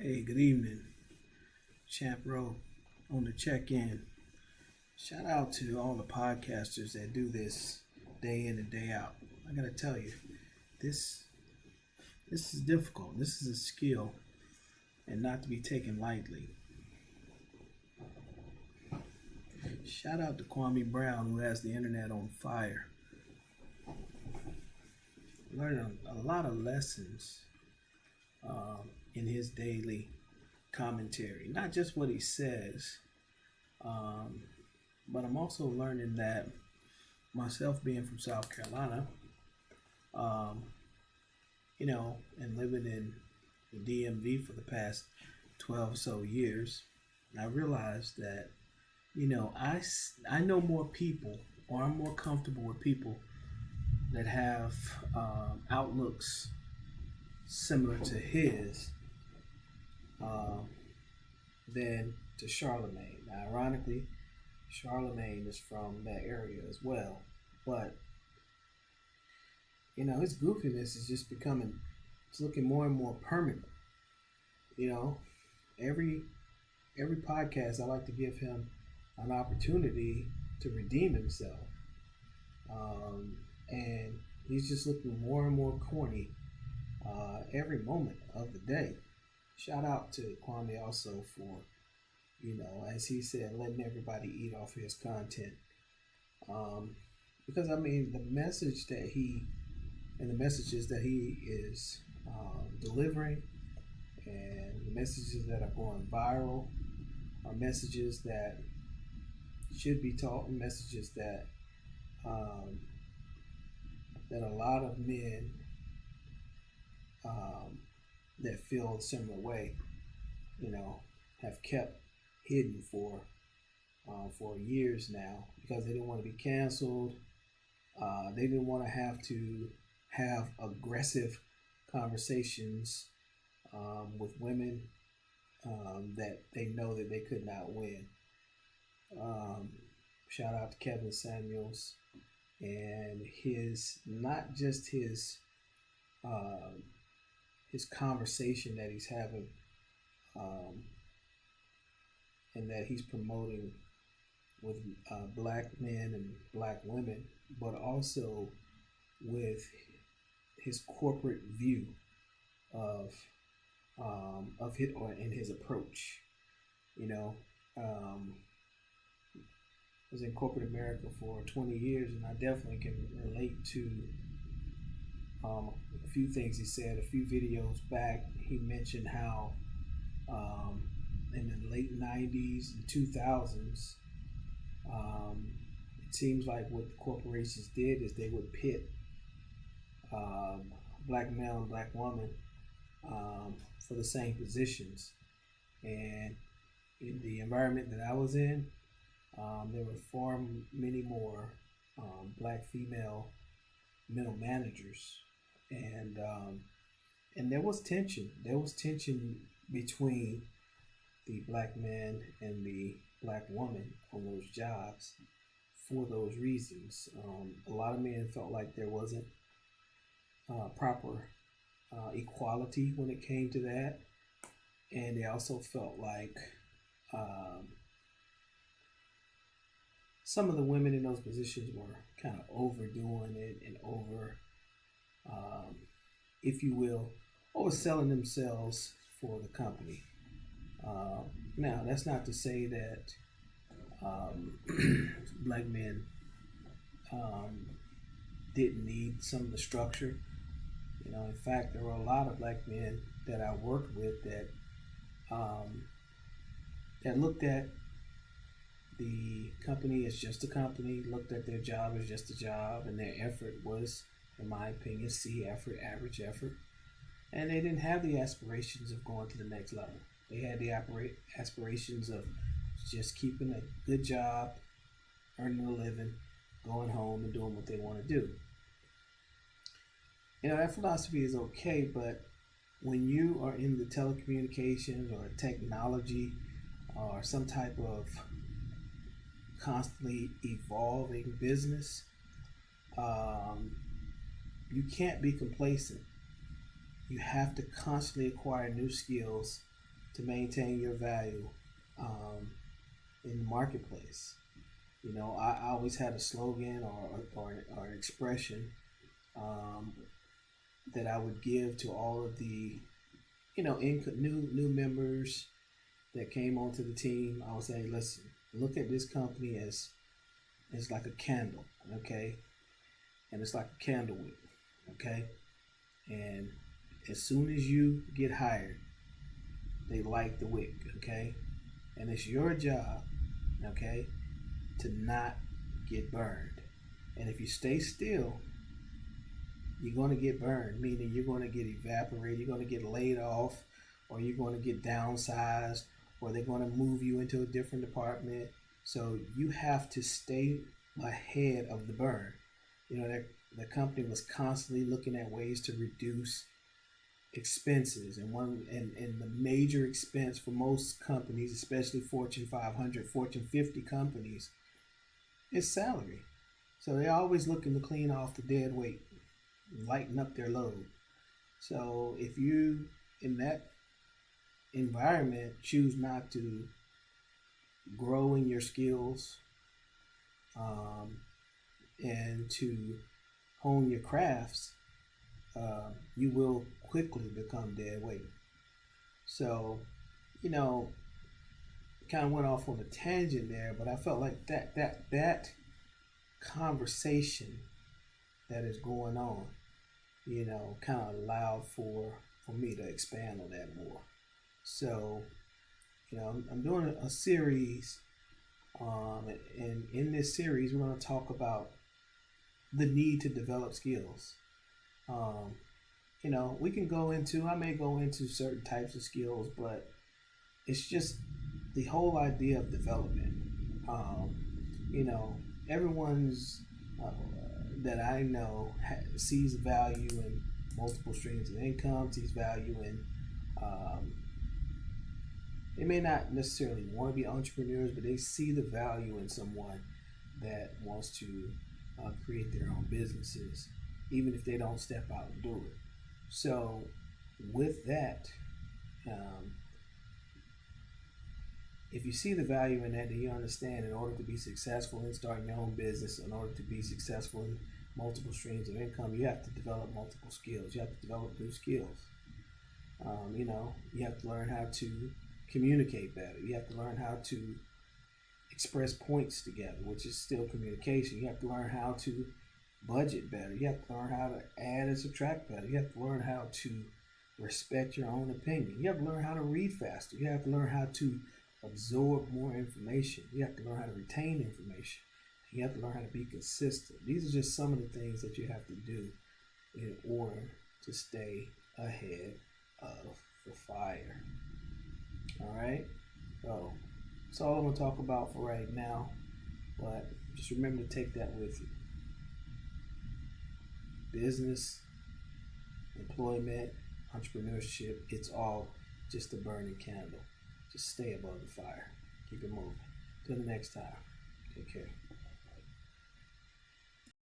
Hey, good evening. Champ Rowe on the check-in. Shout out to all the podcasters that do this day in and day out. I gotta tell you, this this is difficult. This is a skill and not to be taken lightly. Shout out to Kwame Brown who has the internet on fire. Learning a lot of lessons in his daily commentary. Not just what he says, um, but I'm also learning that myself being from South Carolina, um, and living in the DMV for the past 12 or so years, I realized that, I know more people, or I'm more comfortable with people that have outlooks similar to his um, than to Charlemagne. Now, ironically, Charlemagne is from that area as well, but his goofiness is just becoming, it's looking more and more permanent. You know, every every podcast I like to give him an opportunity to redeem himself, and he's just looking more and more corny every moment of the day. Shout out to Kwame also for, as he said, letting everybody eat off his content. Um, because I mean, the message that he and the messages that he is delivering and the messages that are going viral are messages that should be taught and messages um, that a lot of men um, that feel a similar way, you know, have kept hidden for years now because they didn't want to be canceled. They didn't want to have aggressive conversations with women that they know that they could not win. Um, Shout out to Kevin Samuels and his not just um, his conversation that he's having um, and that he's promoting with black men and black women, but also with his corporate view of his or in his approach. You know, I was in corporate America for 20 years, and I definitely can relate to a few things he said. A few videos back, he mentioned how um, in the late 90s and 2000s, um, it seems like what the corporations did is they would pit black male and black woman for the same positions. And in the environment that I was in, there were far many more black female middle managers, and there was tension. There was tension between the black man and the black woman on those jobs for those reasons. A lot of men felt like there wasn't proper equality when it came to that, and they also felt like um, some of the women in those positions were kind of overdoing it and um, if you will, overselling themselves for the company. Now, that's not to say that um, black men um, didn't need some of the structure. In fact, there were a lot of black men that I worked with um, that looked at the company as just a company, looked at their job as just a job, and their effort was, in my opinion, C effort, average effort. And they didn't have the aspirations of going to the next level. They had the aspirations of just keeping a good job, earning a living, going home, and doing what they want to do. That philosophy is okay, but when you are in the telecommunications or technology or some type of constantly evolving business, you can't be complacent. You have to constantly acquire new skills to maintain your value um, in the marketplace. I always had a slogan or an expression um, that I would give to all of the new members that came onto the team. I would say, listen, look at this company as like a candle, okay, and it's like a candle wick, okay, and as soon as you get hired, they light the wick, okay, and it's your job, okay, to not get burned. And if you stay still, you're going to get burned, meaning you're going to get evaporated, you're going to get laid off, or you're going to get downsized, or they're going to move you into a different department. So you have to stay ahead of the burn. The company was constantly looking at ways to reduce expenses, and the major expense for most companies, especially Fortune 500, Fortune 50 companies, is salary. So they're always looking to clean off the dead weight, lighten up their load. So if you in that environment choose not to grow in your skills, um, and to hone your crafts, you will quickly become dead weight. So, you know, kind of went off on a tangent there, but I felt like that conversation that is going on, kind of allowed for me to expand on that more. So, I'm doing a series, and in this series, we're going to talk about the need to develop skills. Um, I may go into certain types of skills, but it's just the whole idea of development. Um, everyone's that I know sees value in multiple streams of income, sees value in, um, they may not necessarily want to be entrepreneurs, but they see the value in someone that wants to create their own businesses, even if they don't step out and do it. So, with that, um, if you see the value in that, then you understand in order to be successful in starting your own business, in order to be successful in multiple streams of income, you have to develop multiple skills. You have to develop new skills. You have to learn how to communicate better. You have to learn how to express points together, which is still communication. You have to learn how to budget better. You have to learn how to add and subtract better. You have to learn how to respect your own opinion. You have to learn how to read faster. You have to learn how to absorb more information. You have to learn how to retain information. You have to learn how to be consistent. These are just some of the things that you have to do in order to stay ahead of the fire. All right? So that's all I'm going to talk about for right now. But just remember to take that with you. Business, employment, entrepreneurship, it's all just a burning candle. Just stay above the fire. Keep it moving. Till the next time. Take care.